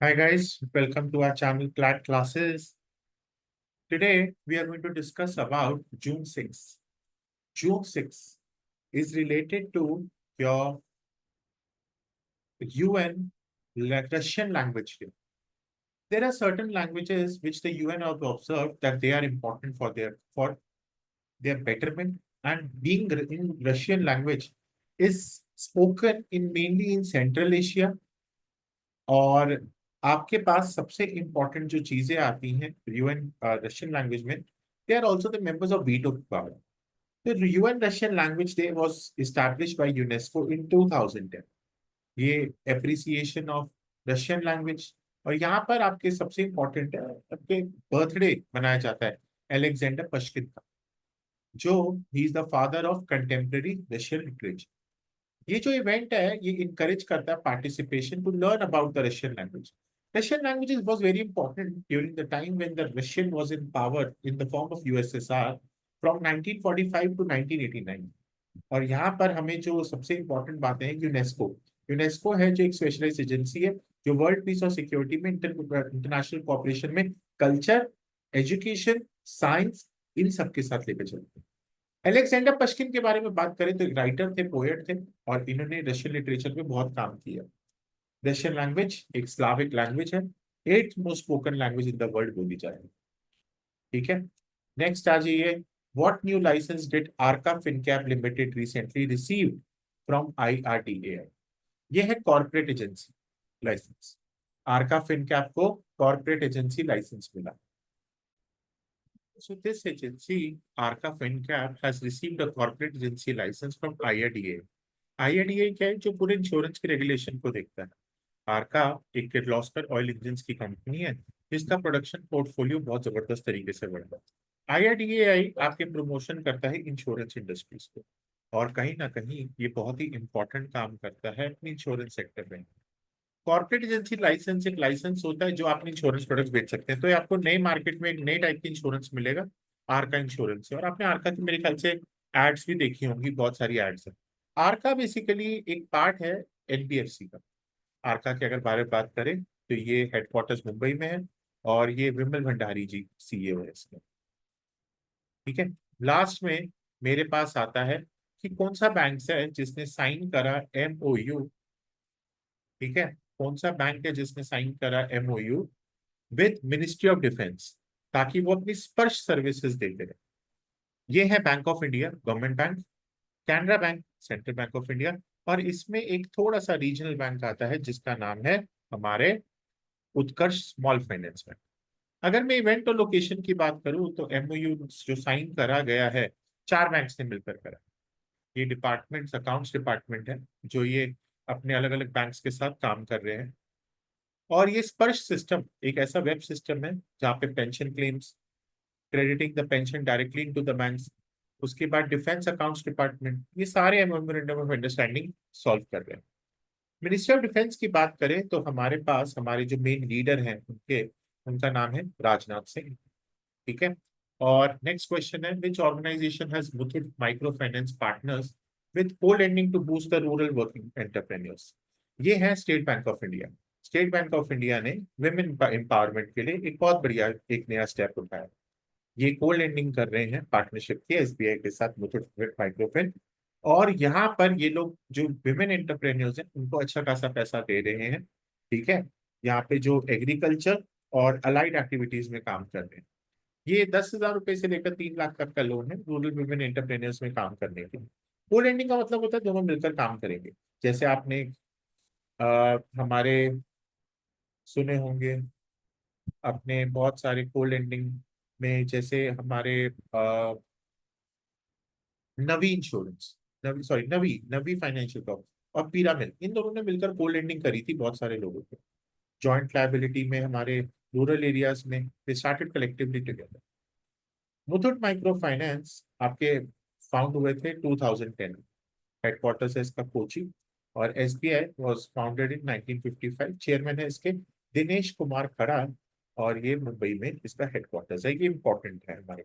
Hi guys, welcome to our channel CLAT classes. Today we are going to discuss about June 6. June 6 is related to your UN Russian language day. There are certain languages which the UN have observed that they are important for their betterment, and being in Russian language is spoken in mainly in Central Asia. और आपके पास सबसे important जो चीजें आती हैं UN Russian language में, they are also the members of veto power. The UN Russian language day was established by UNESCO in 2010. ये appreciation of Russian language. और यहाँ पर आपके सबसे इम्पोर्टेंट है, आपके बर्थडे मनाया जाता है अलेक्जेंडर पश्किन का, जो he is the father of contemporary Russian literature. ये जो इवेंट है ये इनकरेज करता है participation to learn about the Russian language. Russian language was very important during the time when the Russian was in power in the form of USSR from 1945 to 1989. और यहाँ पर हमें जो सबसे इम्पोर्टेंट बातें हैं, यूनेस्को. यूनेस्को है जो एक स्पेशलाइज एजेंसी है जो वर्ल्ड पीस और सिक्योरिटी में इंटरनेशनल कॉपरेशन में कल्चर, एजुकेशन, साइंस इन सबके साथ लेकर चलते हैं. अलेक्जेंडर पश्किन के बारे में बात करें तो एक राइटर थे, पोएट थे, और इन्होंने रशियन लिटरेचर में बहुत काम किया. रशियन लैंग्वेज एक स्लाविक लैंग्वेज है, 8th most spoken language in the world बोली जाती है. ठीक है, नेक्स्ट आ जाइए. What new licence did Arka Fincap limited recently received from IRDAI. ये है corporate agency licence. Arka Fincap को कॉर्पोरेट एजेंसी लाइसेंस मिला. So this agency, Arca FinCap, has received a corporate agency license from IRDA. IRDA क्या है? जो पूरे इंश्योरेंस के रेगुलेशन को देखता है. आर्का एक किर्लोस्कर ऑयल इंजन्स की कंपनी है जिसका प्रोडक्शन पोर्टफोलियो बहुत जबरदस्त तरीके से बढ़ रहा है. IRDAI आपके प्रमोशन करता है इंश्योरेंस इंडस्ट्रीज को, और कहीं ना कहीं ये बहुत ही इंपॉर्टेंट काम करता है अपने इंश्योरेंस सेक्टर में. कॉर्पोरेट एजेंसी लाइसेंस एक लाइसेंस होता है जो आप इंश्योरेंस प्रोडक्ट्स बेच सकते हैं. तो ये आपको नए मार्केट में एक नए टाइप की इंश्योरेंस मिलेगा, आर्का इंश्योरेंस से. और आपने आर्का की मेरे ख्याल से एड्स भी देखी होंगी, बहुत सारी एड्स है. आर्का बेसिकली एक पार्ट है एनबीएफसी का. आर्का की अगर बारे में बात करें तो ये हेडक्वार्टर्स मुंबई में है, और ये विमल भंडारी जी सीईओ है इसमें. ठीक है, लास्ट में मेरे पास आता है कि कौन सा बैंक है जिसने साइन करा एमओयू. ठीक है, कौन सा बैंक है जिसने साइन करा MOU with ministry of defence, ताकि वो अपनी स्पर्श सर्विसेज देते रहे. ये है bank of India, government bank. Canara bank, central bank of India. और इसमें एक थोड़ा सा रीजनल बैंक आता है जिसका नाम है हमारे उत्कर्ष स्मॉल फाइनेंस बैंक. अगर मैं इवेंट और लोकेशन की बात करूं तो एमओयू जो साइन करा गया है 4 बैंक्स ने मिलकर करा. ये डिपार्टमेंट्स, अकाउंट्स डिपार्टमेंट है जो ये अपने अलग अलग बैंक्स के साथ काम कर रहे हैं. और ये स्पर्श सिस्टम एक ऐसा वेब सिस्टम है जहाँ पे pension claims, crediting the pension directly into the banks, उसके बाद डिफेंस अकाउंट्स डिपार्टमेंट, ये सारे मेमोरेंडम ऑफ अंडरस्टैंडिंग सॉल्व कर रहे हैं. मिनिस्ट्री ऑफ डिफेंस की बात करें तो हमारे पास हमारे जो मेन लीडर हैं उनका नाम है राजनाथ सिंह. ठीक है, और नेक्स्ट क्वेश्चन है, which organization has Muthoot micro finance partners with co lending to boost the rural working entrepreneurs. ये है State Bank of India. State Bank of India ने विमेन एम्पावरमेंट के लिए एक बहुत बढ़िया एक नया स्टेप उठाया. ये को लेंडिंग कर रहे हैं पार्टनरशिप के एसबीआई के साथ, मुथूट माइक्रोफिन. और यहाँ पर ये लोग जो विमेन एंटरप्रेन्योर्स हैं उनको अच्छा खासा पैसा दे रहे हैं. ठीक है, यहाँ पे जो एग्रीकल्चर और अलाइड एक्टिविटीज में काम कर रहे हैं. ये 10,000 रुपए से लेकर 3 लाख तक का लोन है रूरल विमेन एंटरप्रेन्योर्स में काम करने के लिए. को लेंडिंग का मतलब होता है दोनों मिलकर काम करेंगे. जैसे आपने हमारे सुने होंगे अपने बहुत सारे को लेंडिंग में, जैसे हमारे नवी इंश्योरेंस, नवी सॉरी नवी नवी फाइनेंशियल कॉर्प और पिरामिल, इन दोनों ने मिलकर को लेंडिंग करी थी बहुत सारे लोगों को. जॉइंट लायबिलिटी में हमारे रूरल एरियाज में they started collectively together. Muthoot micro finance आपके फाउंड हुए थे 2010. हेडक्वार्टर्स है इसका कोची. और SBI was founded in 1955. Chairman है इसके दिनेश कुमार खड़ा, और ये मुंबई में इसका हेडक्वार्टर्स है. ये इंपॉर्टेंट है हमारे.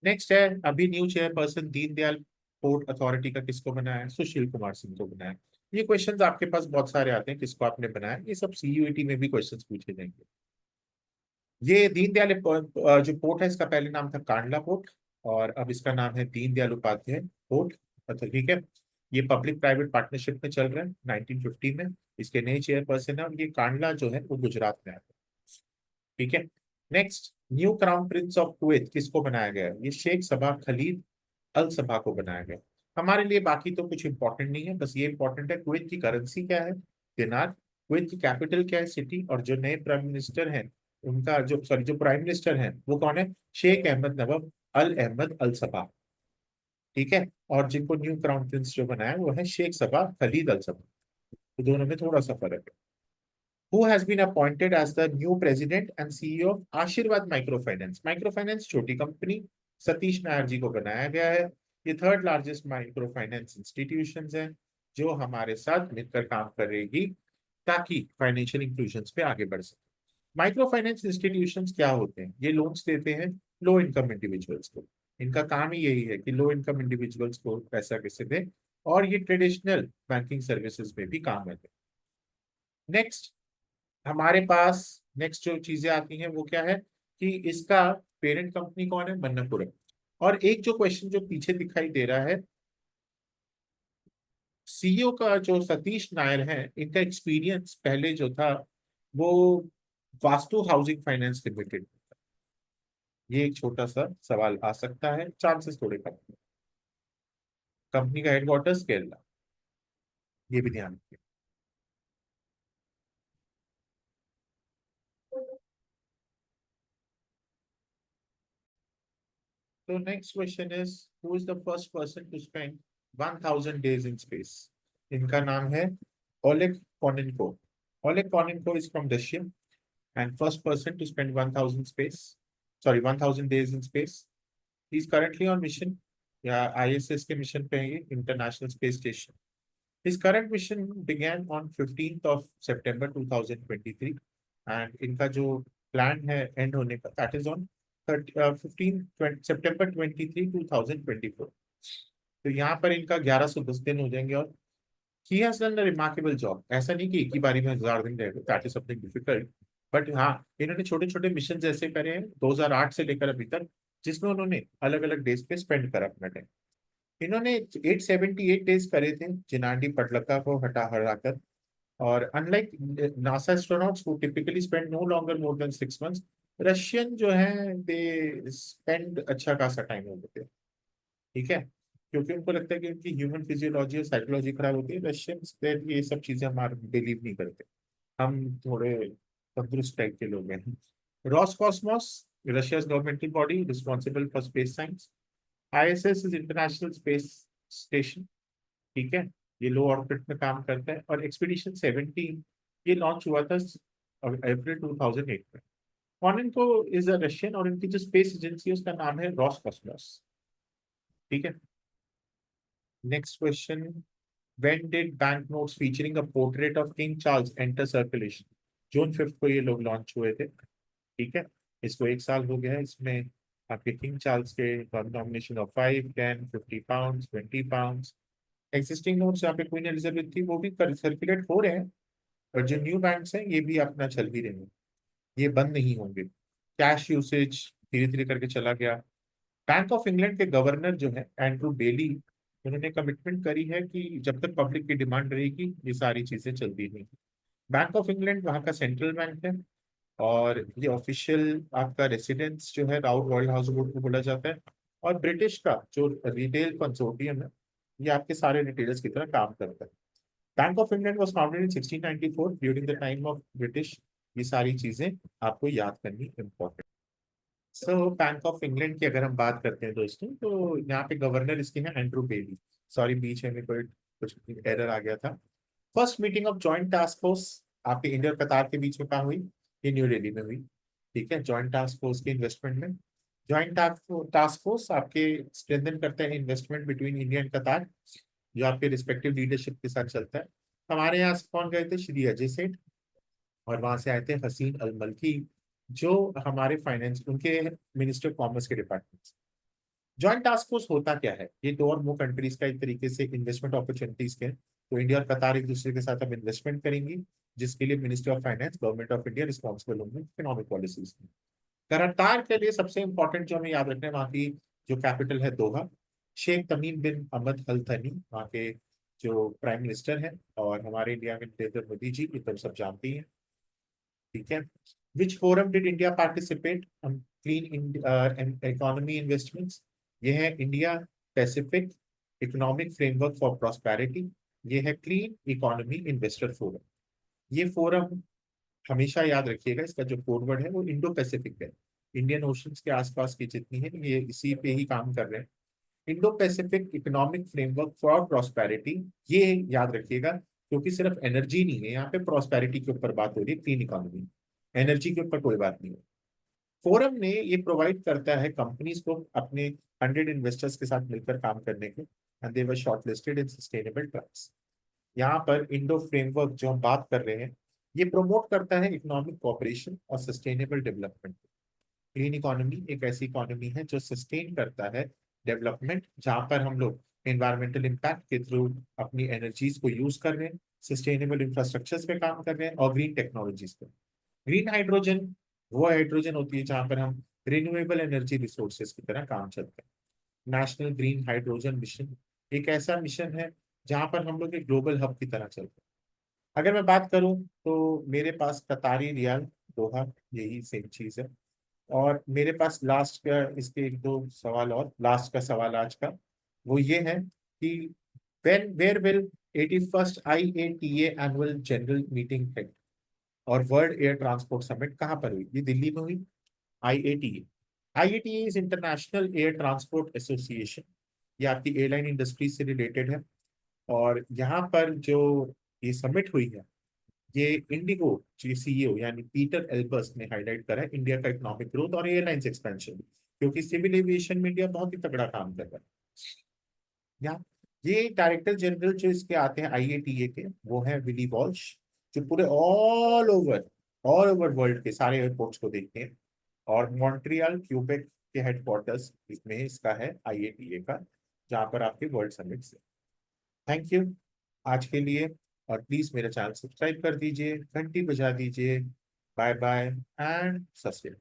नेक्स्ट है, अभी new chairperson Deendayal port authority का किसको बनाया है? सुशील कुमार सिंह को बनाया. ये क्वेश्चंस आपके पास बहुत सारे आते हैं, किसको आपने बनाया, ये सब सीयूईटी में भी क्वेश्चंस पूछे जाएंगे। ये दीनदयाल जो पोर्ट है, इसका पहले नाम था कांडला पोर्ट, और अब इसका नाम है दीनदयाल उपाध्याय पोर्ट। अच्छा ठीक है। ये पब्लिक प्राइवेट पार्टनरशिप में चल रहा है 1950 में। इसके नए चेयरपर्सन है, और ये कांडला जो है वो गुजरात में आता है। ठीक है। Next, new crown Prince of Kuwait किसको बनाया गया है? ये शेख सबा खलीद अल सबा को बनाया गया। हमारे लिए बाकी तो कुछ इंपॉर्टेंट नहीं है, बस ये इंपॉर्टेंट है कुवैत की करेंसी क्या है, दिनार। कुवैत की कैपिटल क्या है, सिटी। और जो नए प्राइम मिनिस्टर हैं, उनका जो प्राइम मिनिस्टर हैं वो कौन है, शेख अहमद नवाब अल अहमद अल सबा। ठीक है। और जिनको न्यू क्राउन प्रिंस जो बनाया वो है शेख सबा खलीद अल सबा। तो दोनों में थोड़ा सा फर्क है। Who has been appointed as the new president and CEO of आशीर्वाद माइक्रो फाइनेंस? माइक्रो फाइनेंस छोटी कंपनी, सतीश नायर जी को बनाया गया है। ये third largest micro finance institution है, जो हमारे साथ मिलकर काम करेगी ताकि फाइनेंशियल इंक्लूजन पे आगे बढ़ सके। माइक्रो फाइनेंस इंस्टीट्यूशंस क्या होते हैं? ये लोन्स देते हैं लो इनकम इंडिविजुअल्स को। इनका काम ही यही है कि लो इनकम इंडिविजुअल्स को पैसा कैसे दें, और ये ट्रेडिशनल बैंकिंग सर्विसेज में भी काम आते हैं। नेक्स्ट, हमारे पास नेक्स्ट जो चीजें आती हैं वो क्या है कि इसका पेरेंट कंपनी कौन है, मन्नपुरम। और एक जो क्वेश्चन जो पीछे दिखाई दे रहा है, सीईओ का जो सतीश नायर है, इनका एक्सपीरियंस पहले जो था वो वास्तु हाउसिंग फाइनेंस लिमिटेड। ये एक छोटा सा सवाल आ सकता है, चांसेस थोड़े कम हैं। कंपनी का हेडक्वार्टर्स केरला, ये भी ध्यान रखिए। तो next question is, who is the first person to spend 1000 days in space? इनका नाम है Oleg Kononenko. Oleg Kononenko is from Russia and first person to spend 1000 days in space. He's currently on mission, या ISS के mission पे है, international space station. His current mission began on 15th of September 2023, and इनका जो plan है and होने का, that is on 15 September 23 2024। तो यहाँ पर इनका 1110 दिन हो जाएंगे। और he has done a remarkable job. ऐसा नहीं कि एक ही बारी में 1000 दिन रहेगा, that is something difficult. But हाँ, इन्होंने छोटे छोटे मिशन ऐसे करे हैं 2008 से लेकर अभी तक, जिसमें उन्होंने अलग अलग डेज पे स्पेंड करा अपना टाइम। इन्होंने 878 डेज करे थे जिनांडी पटलका को हटा हटाकर। और unlike NASA astronauts who typically spend no longer more than 6 months, Russian जो है दे स्पेंड अच्छा खासा टाइम हो गए थे। ठीक है। क्योंकि उनको लगता है कि उनकी ह्यूमन फिजियोलॉजी और साइकोलॉजी खराब होती है। रशियंस ये सब चीजें हमारे बिलीव नहीं करते। हम थोड़े तंदुरुस्त टाइप के लोग हैं। Roscosmos, Russia's governmental body responsible for space science. ISS is international space station. ठीक है। ये लो ऑर्बिट में काम करता है। और एक्सपीडिशन 17 ये लॉन्च हुआ था अप्रैल 2008 में। कॉनिन्को इज अ रशियन, और इनकी जो स्पेस एजेंसी है उसका नाम है रॉसकॉस्मोस। ठीक है। Next question, when did banknotes featuring a portrait of King Charles enter circulation? जून 5 को ये लोग लॉन्च हुए थे। ठीक है। इसको 1 साल हो गया है। इसमें आपके किंग चार्ल्स के nomination of 5, 10, 50 pound, 20 pound. Existing notes यहाँ पे क्वीन एलिजाबेथ थी वो भी सर्कुलेट हो रहे हैं। और जो न्यू बैंक्स हैं ये भी अपना चल भी रहे हैं, ये बंद नहीं होंगे। कैश यूसेज धीरे धीरे करके चला गया। बैंक ऑफ इंग्लैंड के गवर्नर जो है एंड्रू बेली, उन्होंने कमिटमेंट करी है कि जब तक पब्लिक की डिमांड रहेगी ये सारी चीजें चलती रहेंगी। बैंक ऑफ इंग्लैंड वहाँ का सेंट्रल बैंक है, और ये ऑफिशियल आपका रेसिडेंस जो है राउट रॉयल हाउस बोर्ड को बोला जाता है। और ब्रिटिश का जो रिटेल कंसोर्टियम है, ये आपके सारे रिटेलर्स की तरह काम करता है। Bank of England was founded in 1694 during the time of British. ये सारी चीजें आपको याद करनी important. So bank of England की अगर हम बात करते हैं दोस्तों, तो यहाँ पे गवर्नर इसके हैं एंड्रू बेली। सॉरी, बीच में कोई कुछ एरर आ गया था। First meeting of joint task force आपके इंडिया और कतार के बीच में कहाँ हुई? ये न्यू दिल्ली में हुई। ठीक है। जॉइंट टास्क फोर्स के इन्वेस्टमेंट में, जॉइंट टास्क फोर्स आपके स्ट्रेंथन करते हैं इन्वेस्टमेंट बिटवीन इंडिया एंड कतार, जो आपके रिस्पेक्टिव लीडरशिप के साथ चलता है। हमारे यहाँ से कौन गए थे? श्री अजय सेठ। और वहां से आए थे हसीन अल मलकी, जो हमारे फाइनेंस उनके मिनिस्टर कॉमर्स के डिपार्टमेंट। जॉइंट टास्क फोर्स होता क्या है? ये दो और वो कंट्रीज का एक तरीके से इन्वेस्टमेंट अपॉर्चुनिटीज के तो इंडिया और कतार एक दूसरे के साथ अब इन्वेस्टमेंट करेंगी, जिसके लिए ministry of finance, government of India responsible होंगे इकोनॉमिक पॉलिसीज में। कतार के लिए सबसे इंपॉर्टेंट जो हमें याद रखना है, वहाँ की जो कैपिटल है दोहा। शेख तमीम बिन अहमद अल थनी वहाँ के जो प्राइम मिनिस्टर हैं, और हमारे इंडिया में नरेंद्र मोदी जी, ये तो सब जानती हैं। ठीक है। Which forum did India participate on clean economy investments? ये है India Pacific economic framework for prosperity. ये है क्लीन इकोनॉमी इन्वेस्टर फोरम। ये फोरम हमेशा याद रखिएगा, इसका जो कोड वर्ड है वो इंडो पैसिफिक है। इंडियन ओशन के आसपास की जितनी है ये इसी पे ही काम कर रहे हैं। Indo Pacific economic framework for prosperity, ये याद रखिएगा, क्योंकि सिर्फ एनर्जी नहीं है यहाँ पे, प्रॉस्पेरिटी के ऊपर बात हो रही है, क्लीन इकोनॉमी। एनर्जी के ऊपर कोई बात नहीं है। फोरम ने ये प्रोवाइड करता है कंपनीज को अपने 100 इन्वेस्टर्स के साथ मिलकर काम करने के, and they were shortlisted in sustainable tracks. यहाँ पर इंडो फ्रेमवर्क जो हम बात कर रहे हैं, ये प्रमोट करता है इकोनॉमिक कोऑपरेशन और सस्टेनेबल डेवलपमेंट। क्लीन इकोनॉमी एक ऐसी इकोनॉमी है जो सस्टेन करता है डेवलपमेंट, जहां पर हम लोग एनवायरमेंटल इम्पैक्ट के थ्रू अपनी एनर्जीज को यूज कर रहे हैं, सस्टेनेबल इंफ्रास्ट्रक्चर्स पे काम कर रहे हैं, और ग्रीन टेक्नोलॉजीज पे। ग्रीन हाइड्रोजन वो हाइड्रोजन होती है जहां पर हम रिन्यूएबल एनर्जी रिसोर्सेज की तरह काम चलते हैं। नेशनल ग्रीन हाइड्रोजन मिशन एक ऐसा मिशन है जहां पर हम लोग एक ग्लोबल हब की तरह चलते हैं। अगर मैं बात करूं तो मेरे पास कतारी रियाल, दोहा, यही सेम चीज है। और मेरे पास लास्ट का इसके एक दो सवाल, और लास्ट का सवाल आज का वो ये है कि when where will 81st IATA annual general meeting है, और वर्ल्ड एयर ट्रांसपोर्ट समिट कहाँ पर हुई? ये दिल्ली में हुई। IATA, IATA is international air transport association. ये आपकी एयरलाइन इंडस्ट्री से रिलेटेड है। और यहाँ पर जो ये समिट हुई है, ये इंडिगो जी CEO यानी पीटर एल्बर्स ने हाईलाइट करा है इंडिया का इकोनॉमिक ग्रोथ और एयरलाइंस एक्सपेंशन, क्योंकि सिविल एविएशन में इंडिया बहुत ही तगड़ा काम कर रहा है। यहाँ ये डायरेक्टर जनरल जो इसके आते हैं IATA के, वो है विली वॉल्श, जो पूरे ऑल ओवर वर्ल्ड के सारे एयरपोर्ट्स को देखते हैं। और मॉन्ट्रियल क्यूबेक के हेडक्वार्टर्स इसमें इसका है IATA का, जहाँ पर आपके वर्ल्ड समिट से। थैंक यू आज के लिए। और प्लीज मेरा चैनल सब्सक्राइब कर दीजिए, घंटी बजा दीजिए। बाय बाय एंड सत श्री अकाल।